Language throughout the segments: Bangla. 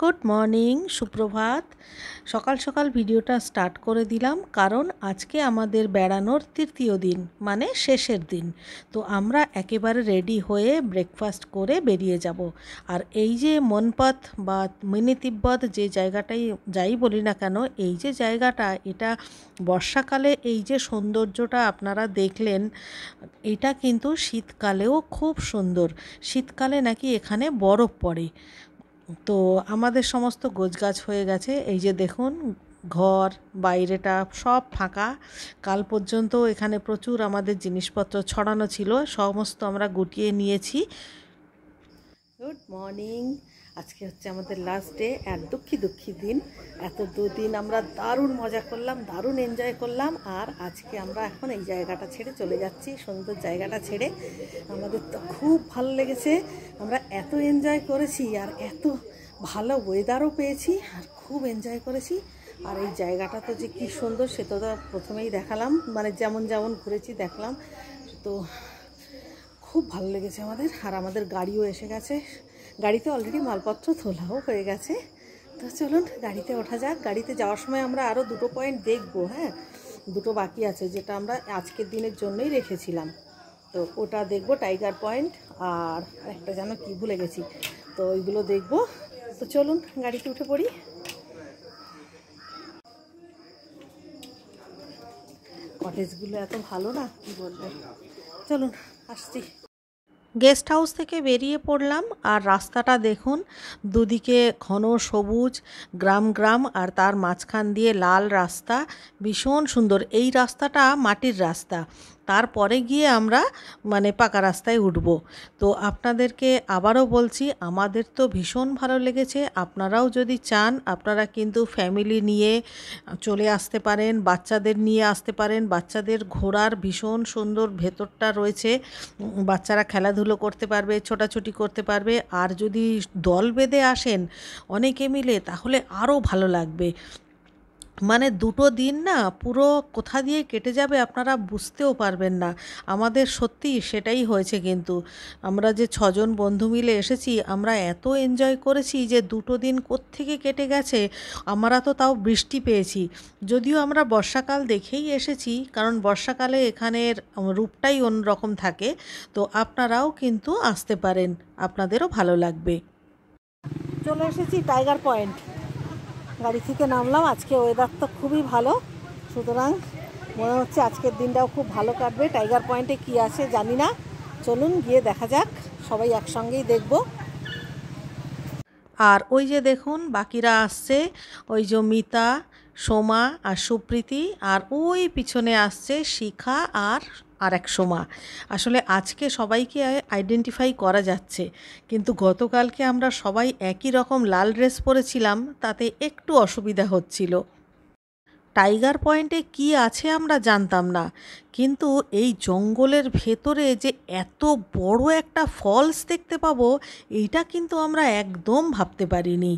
গুড মর্নিং, সুপ্রভাত। সকাল সকাল ভিডিওটা স্টার্ট করে দিলাম, কারণ আজকে আমাদের বেড়ানোর তৃতীয় দিন, মানে শেষের দিন। তো আমরা একেবারে রেডি হয়ে ব্রেকফাস্ট করে বেরিয়ে যাব। আর এই যে মনপথ বা মিনি তিব্বত যে জায়গাটাই যাই বলি না কেন, এই যে জায়গাটা, এটা বর্ষাকালে এই যে সৌন্দর্যটা আপনারা দেখলেন, এটা কিন্তু শীতকালেও খুব সুন্দর। শীতকালে নাকি এখানে বরফ পড়ে। তো আমাদের সমস্ত গোছগাছ হয়ে গেছে। এই যে দেখুন, ঘর বাইরেটা সব ফাঁকা। কাল পর্যন্ত এখানে প্রচুর আমাদের জিনিসপত্র ছড়ানো ছিল, সমস্ত আমরা গুটিয়ে নিয়েছি। Good morning. আজকে হচ্ছে আমাদের লাস্ট ডে, এক দুঃখী দিন। এত দুদিন আমরা দারুণ মজা করলাম, দারুণ এনজয় করলাম। আর আজকে আমরা এখন এই জায়গাটা ছেড়ে চলে যাচ্ছি, সুন্দর জায়গাটা ছেড়ে। আমাদের তো খুব ভালো লেগেছে, আমরা এত এনজয় করেছি, আর এত ভালো ওয়েদারও পেয়েছি, আর খুব এনজয় করেছি। আর এই জায়গাটা তো যে কী সুন্দর, সেটা তো প্রথমেই দেখালাম, মানে যেমন যেমন ঘুরেছি দেখলাম। তো খুব ভালো লেগেছে আমাদের। আর আমাদের গাড়িও এসে গেছে, গাড়িতে অলরেডি মালপত্র তোলাও হয়ে গেছে। তো চলুন গাড়িতে ওঠা যাক। গাড়িতে যাওয়ার সময় আমরা আরও দুটো পয়েন্ট দেখবো। হ্যাঁ, দুটো বাকি আছে, যেটা আমরা আজকের দিনের জন্যই রেখেছিলাম। তো ওটা দেখবো, টাইগার পয়েন্ট, আর একটা যেন কি ভুলে গেছি। তো ওইগুলো দেখবো। তো চলুন গাড়িতে উঠে পড়ি। কটেজগুলো এত ভালো না, কি বলবো। চলুন আসছি। গেস্ট হাউস থেকে বেরিয়ে পড়লাম, আর রাস্তাটা দেখুন, দুদিকে ঘন সবুজ গ্রাম, আর তার মাঝখান দিয়ে লাল রাস্তা, ভীষণ সুন্দর। এই রাস্তাটা মাটির রাস্তা, তারপরে গিয়ে আমরা মানে পাকা রাস্তায় উঠব। তো আপনাদেরকে আবারও বলছি, আমাদের তো ভীষণ ভালো লেগেছে। আপনারাও যদি চান, আপনারা কিন্তু ফ্যামিলি নিয়ে চলে আসতে পারেন, বাচ্চাদের নিয়ে আসতে পারেন। বাচ্চাদের ঘোরার ভীষণ সুন্দর ভেতরটা রয়েছে, বাচ্চারা খেলাধুলো করতে পারবে, ছোটাছুটি করতে পারবে। আর যদি দল বেঁধে আসেন অনেকে মিলে, তাহলে আরও ভালো লাগবে। মানে দুটো দিন না পুরো কোথা দিয়ে কেটে যাবে আপনারা বুঝতেও পারবেন না। আমাদের সত্যি সেটাই হয়েছে। কিন্তু আমরা যে 6জন বন্ধু মিলে এসেছি, আমরা এত এনজয় করেছি যে দুটো দিন কোত্থেকে কেটে গেছে। আমরা তো তাও বৃষ্টি পেয়েছি, যদিও আমরা বর্ষাকাল দেখেই এসেছি, কারণ বর্ষাকালে এখানের রূপটাই অন্যরকম থাকে। তো আপনারাও কিন্তু আসতে পারেন, আপনাদেরও ভালো লাগবে। চলে এসেছি টাইগার পয়েন্ট, গাড়ি থেকে নামলাম। আজকে ওয়েদার তো খুবই ভালো, সুতরাং মনে হচ্ছে আজকের দিনটাও খুব ভালো কাটবে। টাইগার পয়েন্টে কি আছে জানি না, চলুন গিয়ে দেখা যাক, সবাই একসঙ্গেই দেখব। আর ওই যে দেখুন বাকিরা আসছে, ওই যে মিতা, সোমা আর সুপ্রীতি, আর ওই পিছনে আসছে শিখা আর এক সোমা। আসলে আজকে সবাইকে আইডেন্টিফাই করা যাচ্ছে, কিন্তু গতকালকে আমরা সবাই একই রকম লাল ড্রেস পরেছিলাম, তাতে একটু অসুবিধা হচ্ছিল। টাইগার পয়েন্টে কি আছে আমরা জানতাম না, কিন্তু এই জঙ্গলের ভেতরে যে এত বড় একটা ফলস দেখতে পাবো, এইটা কিন্তু আমরা একদম ভাবতে পারিনি।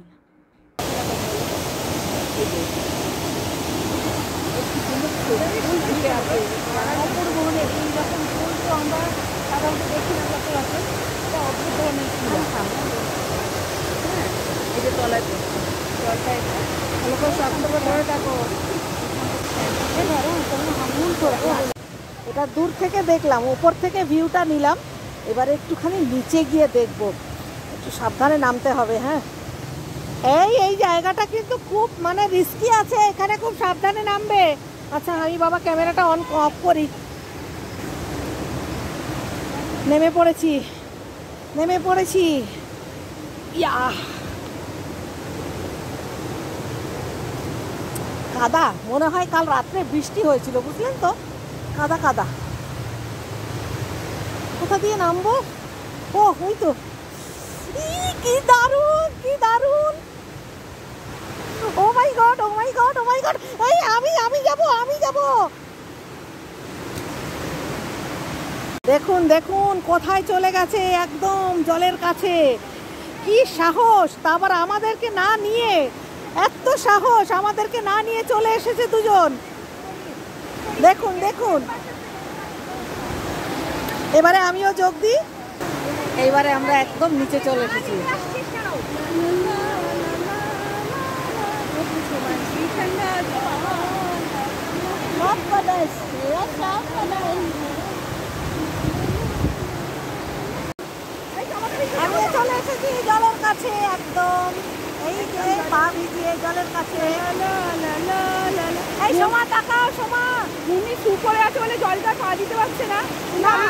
এটা দূর থেকে দেখলাম, উপর থেকে ভিউটা নিলাম, এবারে একটুখানি নিচে গিয়ে দেখব। একটু সাবধানে নামতে হবে। হ্যাঁ, এই জায়গাটা কিন্তু খুব মানে রিস্কি আছে, এখানে খুব সাবধানে নামবে। আচ্ছা, আমি বাবা ক্যামেরাটা অফ করি। নেমে পড়েছি। ইয়া, কাদা, মনে হয় কাল রাত্রে বৃষ্টি হয়েছিল, বুঝলেন তো, কাদা। কোথা দিয়ে নামবো? ও ওই তো, কি দারুণ। ও মাই গড। এই আমি যাব। দেখুন কোথায় চলে গেছে, একদম জলের কাছে। কি সাহস, তারপর আমাদেরকে না নিয়ে, এত সাহস, আমাদেরকে না নিয়ে চলে এসেছে দুজন। দেখুন, এবারে আমিও যোগ দিই। এইবারে আমরা একদম নিচে চলে এসেছি। আমি চলে এসেছি জলের কাছে একদম, এই যে পা ভিজিয়ে জলের কাছে। এই সোমা তাকাও, সোমা ভূমি শু করে আছে বলে জলটা পা দিতে পারছে না।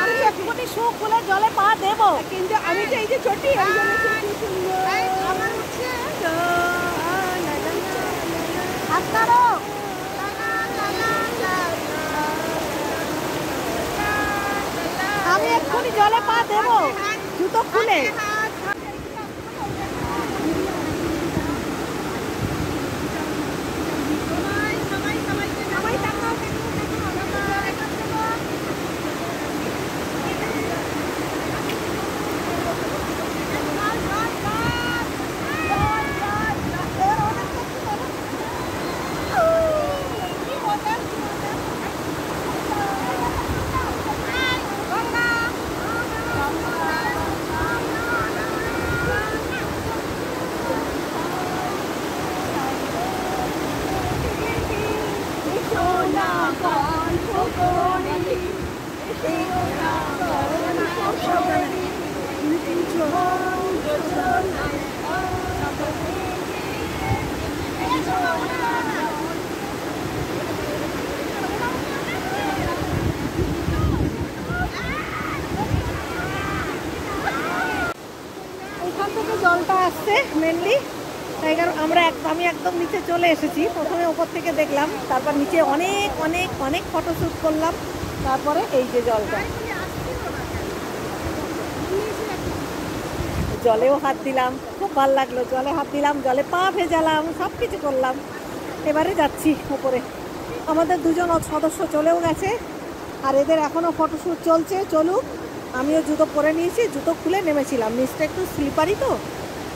আমি একটুখানি শু খুলে জলে পা দেবো, কিন্তু আমি তো এই যে চটি এই জন্য খুব সুন্দর। আপনারও আমি এক্ষুনি জলে পা দেবো জুতো খুলে। এখান থেকে জলটা আসছে মেনলি, তাই কারণ আমি একদম নিচে চলে এসেছি। প্রথমে ওপর থেকে দেখলাম, তারপর নিচে অনেক অনেক অনেক ফটোশ্যুট করলাম, তারপরে এই যে জলটা। জলেও হাত দিলাম, খুব ভালো লাগলো। জলে হাত দিলাম, জলে পা ভেজালাম, সব কিছু করলাম। এবারে যাচ্ছি উপরে। আমাদের দুজন সদস্য চলেও গেছে, আর এদের এখনও ফটোশ্যুট চলছে, চলুক। আমিও জুতো পরে নিয়েছি, জুতো খুলে নেমেছিলাম। নিচটা একটু স্লিপারি তো,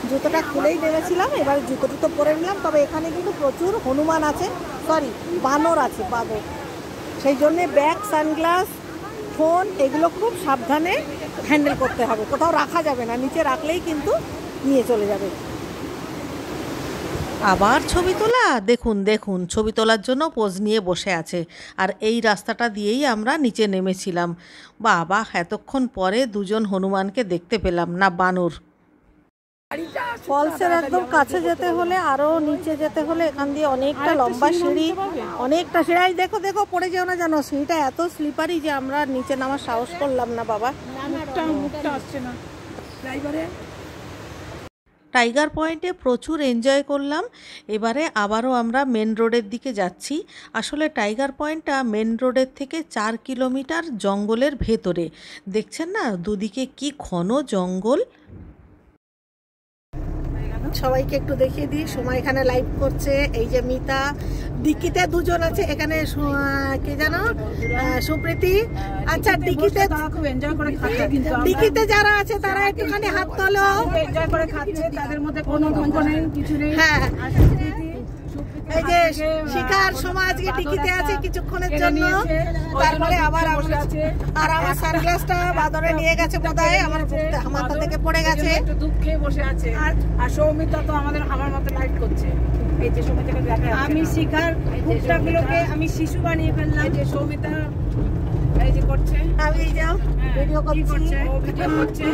জুতোটা খুলেই নেমেছিলাম। এবার জুতো পরে নিলাম। তবে এখানে কিন্তু প্রচুর হনুমান আছে, সরি বানর আছে, বানর। সেই জন্যে ব্যাগ, সানগ্লাস, ফোন এগুলো খুব সাবধানে হ্যান্ডেল করতে হবে। কোথাও রাখা যাবে না, নিচে রাখলেই কিন্তু নিয়ে চলে যাবে। আবার ছবি তোলা, দেখুন দেখুন, ছবি তোলার জন্য পোজ নিয়ে বসে আছে। আর এই রাস্তাটা দিয়েই আমরা নিচে নেমেছিলাম। বাবা, এতক্ষণ পরে দুজন হনুমানকে দেখতে পেলাম, না বানর। ফলসের একদম কাছে যেতে হলে, আরো নিচে যেতে হলে এখান দিয়ে অনেকটা লম্বা সিঁড়ি, অনেকটা সিঁড়ি। দেখো দেখো, পড়ে যেও না জানো। সিঁড়িটা এত স্লিপারি যে আমরা নিচে নামার সাহস করলাম না বাবা। টাইগার পয়েন্টে প্রচুর এনজয় করলাম। এবারে আবারও আমরা মেন রোডের দিকে যাচ্ছি। আসলে টাইগার পয়েন্টটা মেন রোডের থেকে 4 কিলোমিটার জঙ্গলের ভেতরে। দেখছেন না দুদিকে কি ঘন জঙ্গল। সবাইকে একটু দেখিয়ে দিই, সময় এখানে লাইভ করছে। এই যে মিতা, ডিকিতে দুজন আছে, এখানে কে জানো, সুপ্রীতি। আচ্ছা, ডিকিতে খুব এনজয় করে খাচ্ছে, কিন্তু ডিকিতে যারা আছে তারা একটুখানি হাত তোলো। এনজয় করে খাচ্ছে, তাদের মধ্যে কোনো দুঃখ নেই, কিছু নেই। হ্যাঁ, এই যে শিকার সমাজকে ডিকিতে আছে কিছুক্ষণের জন্য, তারপরে আবার আছে। আর আমার সানগ্লাসটা বাদরে নিয়ে গেছে বোধহয়, আমার মাথা থেকে পড়ে গেছে, একটু দুঃখে বসে আছে। আর সৌমিতা তো আমার মতো লাইট করছে। এই যে সৌমিতাকে দেখা যাচ্ছে, আমি শিকার ভুট্টাগুলোকে আমি শিশু বানিয়ে ফেললাম। এই যে সৌমিতা এই যে করছে, আমি যাও ভিডিও করছি, ও ভিডিও করছে।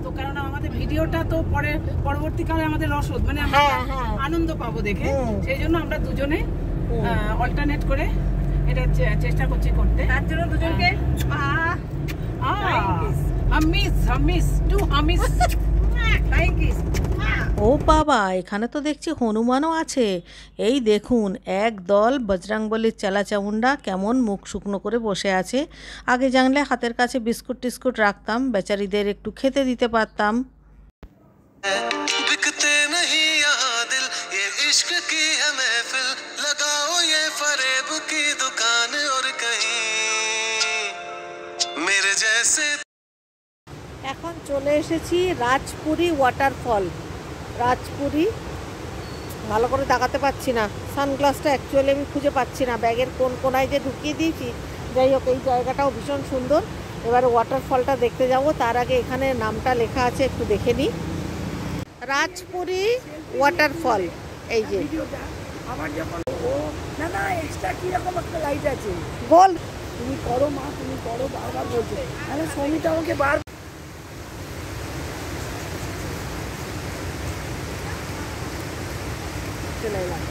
তো কারণ আমাদের ভিডিওটা তো পরবর্তীকালে আমাদের রসদ, মানে আমরা আনন্দ পাবো দেখে, সেই জন্য আমরা দুজনে অল্টারনেট করে এটা চেষ্টা করছি করতে। তার জন্য দুজনকে ও বাবা, এখানে তো দেখছি হনুমানও আছে। এই দেখুন, এক দল বজরংবলীর চেলাচামুন্ডা কেমন মুখ শুকনো করে বসে আছে। আগে জানলে হাতের কাছে বিস্কুট টিস্কুট রাখতাম, বেচারিদের একটু খেতে দিতে পারতাম। এখন চলে এসেছি রাজপুরি ওয়াটারফল। রাজপুরি, ভালো করে দেখাতে পাচ্ছি না, সানগ্লাসটা অ্যাকচুয়ালি আমি খুঁজে পাচ্ছি না, ব্যাগের কোন কোনায় যে ঢুকিয়ে দিয়েছি। যাই হোক, এই জায়গাটাও ভীষণ সুন্দর। এবারে ওয়াটারফলটা দেখতে যাব, তার আগে এখানে নামটা লেখা আছে, একটু দেখে নিই। রাজপুরি ওয়াটারফল, এই যে আবার যখন ও না না এক্সট্রা কিরকম একটা লাইট আছে গোল। তুমি করো মা, তুমি করো, বারবার বলছে। তাহলে সমিতা আমাকে বার চলে এলাম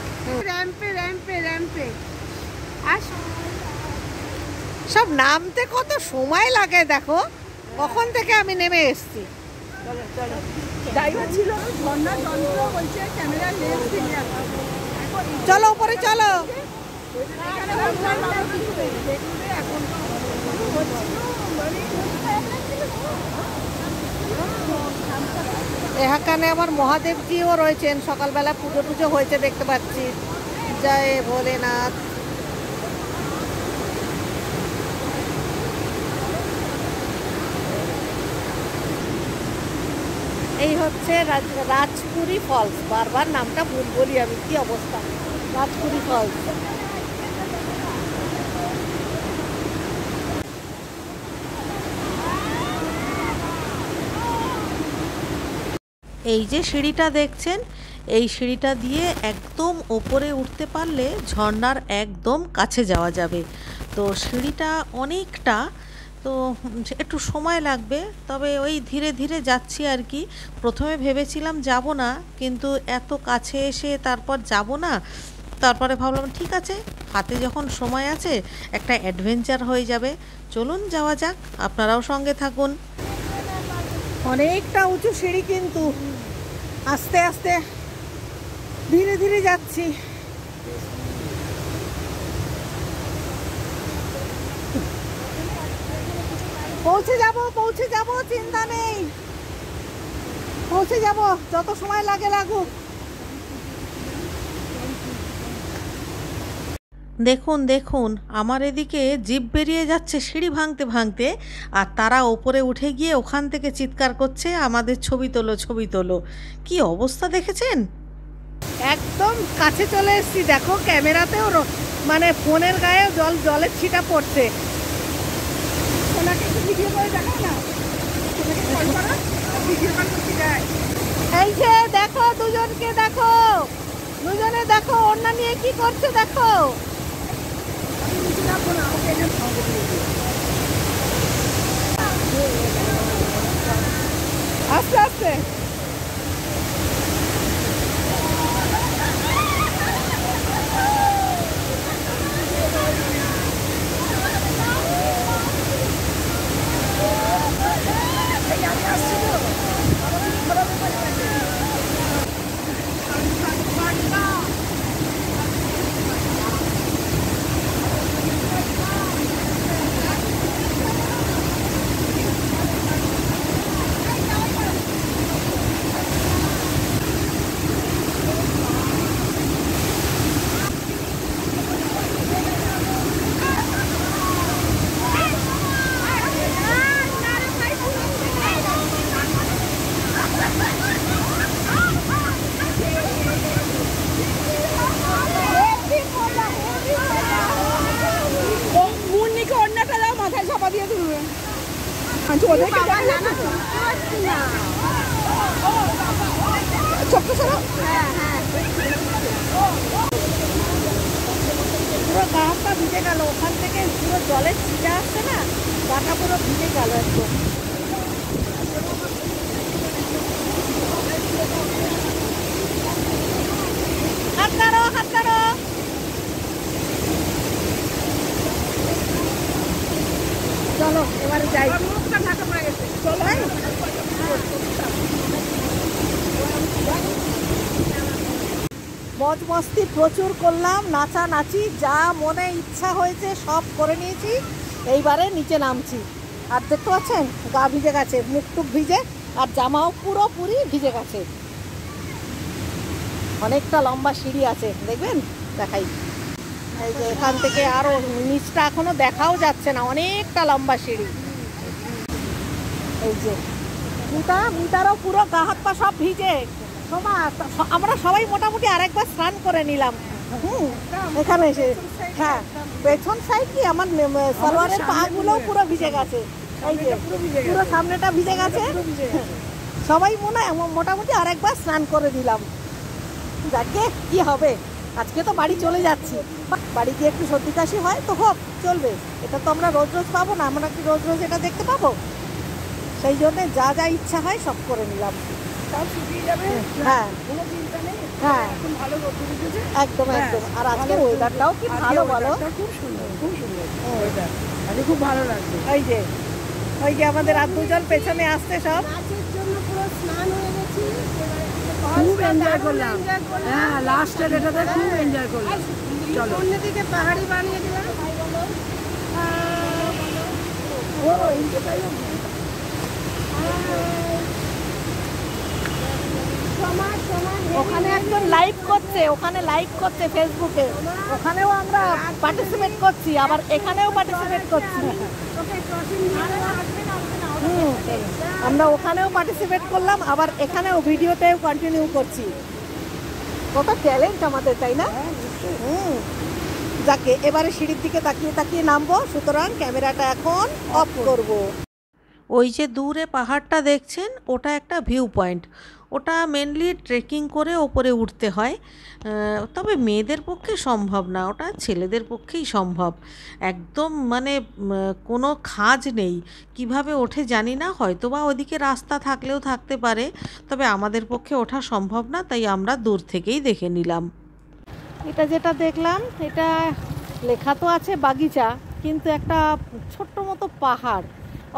র্যাম্পে র্যাম্পে র্যাম্পে সব নামতে কত সময় লাগে দেখো, কখন থেকে আমি নেমে এসেছি। চলো চলো। ড্রাইভার ছিল ঝর্ণা যন্ত্র বলছে ক্যামেরা লেন্স দিয়ে আসো। চলো উপরে চলো। এখানে আমার মহাদেবজিও রয়েছেন, সকালবেলা পুজো টুজো হয়েছে দেখতে পাচ্ছি। জয় ভোলেনাথ। এই হচ্ছে রাজপুরি ফলস, বারবার নামটা ভুল বলি আমি, কি অবস্থা। রাজপুরি ফলস। এই যে সিঁড়িটা দেখছেন, এই সিঁড়িটা দিয়ে একদম ওপরে উঠতে পারলে ঝর্ণার একদম কাছে যাওয়া যাবে। তো সিঁড়িটা অনেকটা, তো একটু সময় লাগবে, তবে ওই ধীরে ধীরে যাচ্ছি আর কি। প্রথমে ভেবেছিলাম যাব না, কিন্তু এত কাছে এসে তারপর যাব না, তারপরে ভাবলাম ঠিক আছে, হাতে যখন সময় আছে একটা অ্যাডভেঞ্চার হয়ে যাবে, চলুন যাওয়া যাক, আপনারাও সঙ্গে থাকুন। অনেকটা উঁচু সিঁড়ি, কিন্তু আস্তে আস্তে ধীরে ধীরে যাচ্ছি। পৌঁছে যাব, চিন্তা নেই, পৌঁছে যাব, যত সময় লাগে লাগুক। দেখুন দেখুন, আমার এদিকে জিভ বেরিয়ে যাচ্ছে সিঁড়ি ভাঙতে ভাঙতে, আর তারা ওপরে উঠে গিয়ে ওখান থেকে চিৎকার করছে আমাদের ছবি তোলো, ছবি তোলো। কি অবস্থা দেখেছেন? একদম কাছে চলে এসেছি, দেখো ক্যামেরাতেও মানে ফোনের গায়ে জলের ছিটা পড়ছে। ওনাকে একটু ভিডিও করে দেখাও না, ওনাকে কল করো, ভিডিও কল করতে যায়। এই যে দেখো দুজনকে, দেখো দুজনে, দেখো ওড়না নিয়ে কি করছে দেখো। আমি নিচে যাবো না, আমাকে এখানে সঙ্গে দিয়ে দিও। আস্তে আস্তে। এই আমি আসছি তো, আমাকে ঘোরাতে পারি গেছে। মুন্নিকে অন্যটা দাও, মাথায় চাপা দিয়ে তুলবে। ওদেরকে চোখটা সরো। পুরো গা হাতটা ভিজে গেল, ওখান থেকে পুরো জলের ছিটা আসছে না, গাটা পুরো ভিজে গেল একদম। হাত কাড়ো, হাত কাড়ো। চলো এবারে যাই। মুখটা ঢাকা পড়ে গেছে। চলো। মজ মস্তি প্রচুর করলাম, নাচানাচি যা মনে ইচ্ছা হয়েছে সব করে নিয়েছি। এইবারে নিচে নামছি, আর দেখতে পাচ্ছেন গা ভিজে গেছে, মুখ টুক ভিজে, আর জামাও পুরোপুরি ভিজে গেছে। অনেকটা লম্বা সিঁড়ি আছে, দেখবেন দেখাই। এই যে এখান থেকে আরো নিচটা এখনো দেখাও যাচ্ছে না, অনেকটা লম্বা সিঁড়ি। এই যে মিতারও পুরো গা হাত পা সব ভিজে। আমরা সবাই মোটামুটি আরেকবার স্নান করে নিলাম এখানে এসে। হ্যাঁ, পেছন সাইড কি আমার সালোয়ারের পা গুলো পুরো ভিজে গেছে, এই যে পুরো সামনেটা ভিজে গেছে। সবাই মোটামুটি আরেকবার স্নান করে দিলাম। যাকে কি হবে, আজকে তো বাড়ি চলে যাচ্ছি, বাড়ি গিয়ে একটু সর্দি কাশি হয় তো হোক, চলবে। এটা তো আমরা রোজ রোজ পাবো না, আমরা কি রোজ রোজ এটা দেখতে পাবো? সেই জন্যে যা যা ইচ্ছা হয় সব করে নিলাম। সব শুকিয়ে যাবে, হ্যাঁ কোনো চিন্তা নেই। হ্যাঁ এখন ভালো রোদ্দুর উঠেছে, একদম একদম। আর আজকের ওয়েদারটাও কি ভালো বলো, খুব সুন্দর, খুব সুন্দর ওয়েদার, আজকে খুব ভালো লাগছে। ওই যে আমাদের আর দুজন পেছনে আসছে সব। খুব এনজয় করলাম, হ্যাঁ লাস্টের এটাতে খুব এনজয় করলাম। চলো অন্যদিকে পাহাড়ি বানিয়ে দিলাম। ও এইটাই ওখানে একজন লাইভ করছে ফেসবুকে, ওখানেও আমরা পার্টিসিপেট করছি, আবার এখানেও পার্টিসিপেট করছি। আমরা ওখানেও পার্টিসিপেট করলাম, আবার এখানেও ভিডিওতেও কন্টিনিউ করছি। কত ট্যালেন্ট আমাদের, তাই না? যাকে এবারে সিঁড়ির দিকে তাকিয়ে তাকিয়ে নামবো, সুতরাং ক্যামেরাটা এখন অফ করব। ওই যে দূরে পাহাড়টা দেখছেন, ওটা একটা ভিউ পয়েন্ট। ওটা মেনলি ট্রেকিং করে ওপরে উঠতে হয়, তবে মেয়েদের পক্ষে সম্ভব না, ওটা ছেলেদের পক্ষেই সম্ভব। একদম মানে কোনো খাজ নেই, কিভাবে ওঠে জানি না, হয়তোবা ওদিকে রাস্তা থাকলেও থাকতে পারে, তবে আমাদের পক্ষে ওঠা সম্ভব না, তাই আমরা দূর থেকেই দেখে নিলাম। এটা যেটা দেখলাম, এটা লেখা তো আছে বাগিচা, কিন্তু একটা ছোট্ট মতো পাহাড়,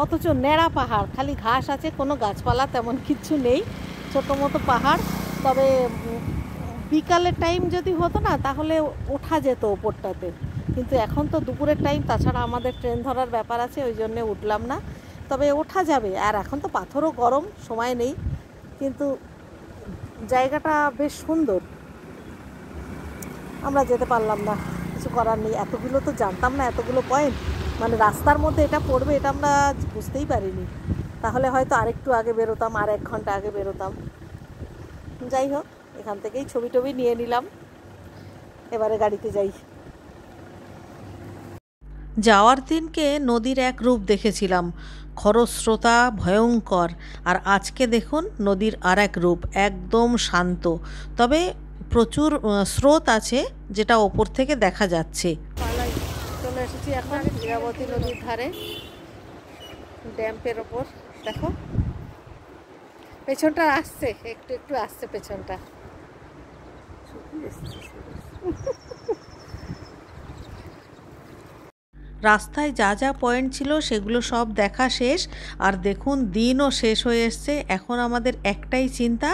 অথচ ন্যাড়া পাহাড়, খালি ঘাস আছে, কোনো গাছপালা তেমন কিছু নেই, ছোটো মতো পাহাড়। তবে বিকালের টাইম যদি হতো না, তাহলে ওঠা যেত ওপরটাতে, কিন্তু এখন তো দুপুরের টাইম, তাছাড়া আমাদের ট্রেন ধরার ব্যাপার আছে, ওই জন্যে উঠলাম না। তবে ওঠা যাবে, আর এখন তো পাথরও গরম, সময় নেই, কিন্তু জায়গাটা বেশ সুন্দর। আমরা যেতে পারলাম না, কিছু করার নেই, এতগুলো তো জানতাম না, এতগুলো পয়েন্ট মানে রাস্তার মধ্যে এটা পড়বে, এটা আমরা বুঝতেই পারিনি। তাহলে হয়তো আরেকটু আগে বেরোতাম, আর 1 ঘন্টা আগে বেরোতাম। যাই হোক, এখান থেকেই ছবি টবি নিয়ে নিলাম, এবারে গাড়িতে যাই। যাওয়ার দিনকে নদীর এক রূপ দেখেছিলাম, খরস্রোতা, ভয়ঙ্কর, আর আজকে দেখুন নদীর আর এক রূপ, একদম শান্ত, তবে প্রচুর স্রোত আছে, যেটা ওপর থেকে দেখা যাচ্ছে। চলে এসেছি এখন ইরাবতী নদীর ধারে, ড্যাম্পের ওপর। দেখো পেছনটা আসছে, একটু একটু আসছে পেছনটা। রাস্তায় যা যা পয়েন্ট ছিল সেগুলো সব দেখা শেষ, আর দেখুন দিনও শেষ হয়ে এসছে। এখন আমাদের একটাই চিন্তা,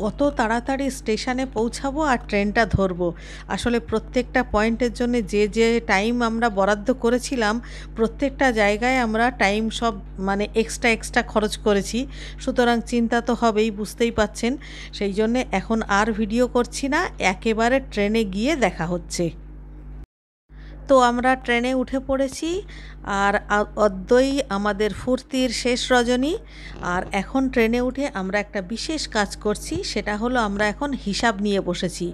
কত তাড়াতাড়ি স্টেশনে পৌঁছাবো আর ট্রেনটা ধরবো। আসলে প্রত্যেকটা পয়েন্টের জন্য যে যে টাইম আমরা বরাদ্দ করেছিলাম, প্রত্যেকটা জায়গায় আমরা টাইম সব মানে এক্সট্রা খরচ করেছি, সুতরাং চিন্তা তো হবেই, বুঝতেই পাচ্ছেন। সেই জন্যে এখন আর ভিডিও করছি না, একেবারে ট্রেনে গিয়ে দেখা হচ্ছে। তো আমরা ট্রেনে উঠে পড়েছি, আর অদ্যই আমাদের ফুর্তির শেষ রজনী। আর এখন ট্রেনে উঠে আমরা একটা বিশেষ কাজ করছি, সেটা হলো আমরা এখন হিসাব নিয়ে বসেছি।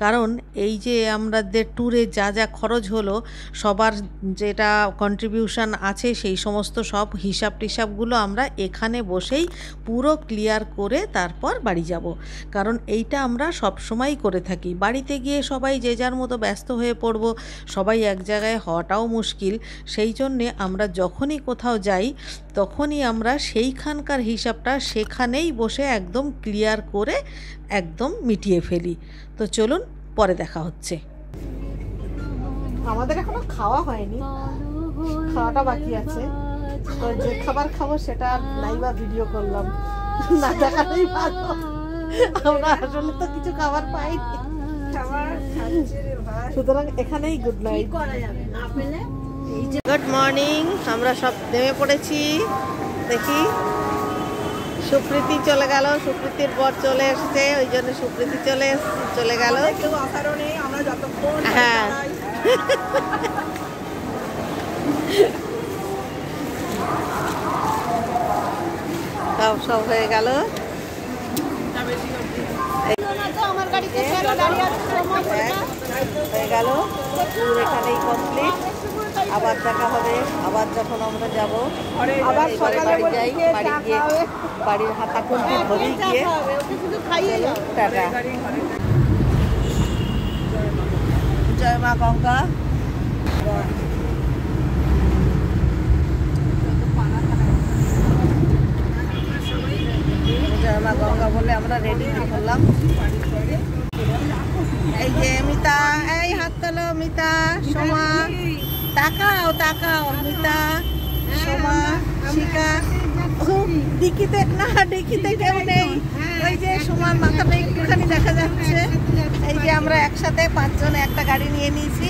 কারণ এই যে আমাদের ট্যুরে যা যা খরচ হলো, সবার যেটা কন্ট্রিবিউশন আছে, সেই সমস্ত সব হিসাব টিসাবগুলো আমরা এখানে বসেই পুরো ক্লিয়ার করে তারপর বাড়ি যাব। কারণ এইটা আমরা সব সময় করে থাকি, বাড়িতে গিয়ে সবাই যে যার মতো ব্যস্ত হয়ে পড়ব, সবাই এক জায়গায় হওয়াটাও মুশকিল। সেই জন্যে আমরা যখনই কোথাও যাই, তখনই আমরা সেইখানকার হিসাবটা সেখানেই বসে একদম ক্লিয়ার করে একদম মিটিয়ে ফেলি। তো চলুন, পরে দেখা হচ্ছে। আমাদের এখনো খাওয়া হয়নি, খাওয়াটা বাকি আছে। তো যে খাবার খাবো সেটা নাইবা ভিডিও করলাম, না দেখালেই ভালো। আমরা আসলে তো কিছু খাবার পাইনি, সুতরাং এখানেই গুড নাইট। গুড মর্নিং, আমরা সব নেমে পড়েছি। দেখি সুপ্রীতি চলে গেল, সুপ্রীতির বর চলে এসছে, ওই জন্য সুপ্রীতি চলে গেল। হ্যাঁ সব হয়ে গেল। হয়ে গেল, এখানেই কমপ্লিট। আবার দেখা হবে, আবার যখন আমরা যাবো, আবার সকালে বাড়ি যাই, বাড়ি গিয়ে বাড়ির হাতা খুন্তি ধরে গিয়ে টাটা। জয় মা গঙ্গা। জয় মা গঙ্গা বলে আমরা রেডি হয়ে পড়লাম। এই যে মিতা, এই হাত তোলো মিতা, সোমা, তাকাও তাকাও মিতা, সোমা, শিখা। ডিকিতে না, ডিকিতে কেউ নেই, ওই যে সোমার মাথাটা একটুখানি দেখা যাচ্ছে। এই যে আমরা একসাথে 5 জন একটা গাড়ি নিয়ে নিয়েছি,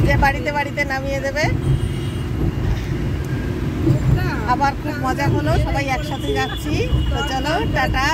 যে বাড়িতে বাড়িতে নামিয়ে দেবে। আবার খুব মজা হলো, সবাই একসাথে যাচ্ছি। তো চলো টাটা।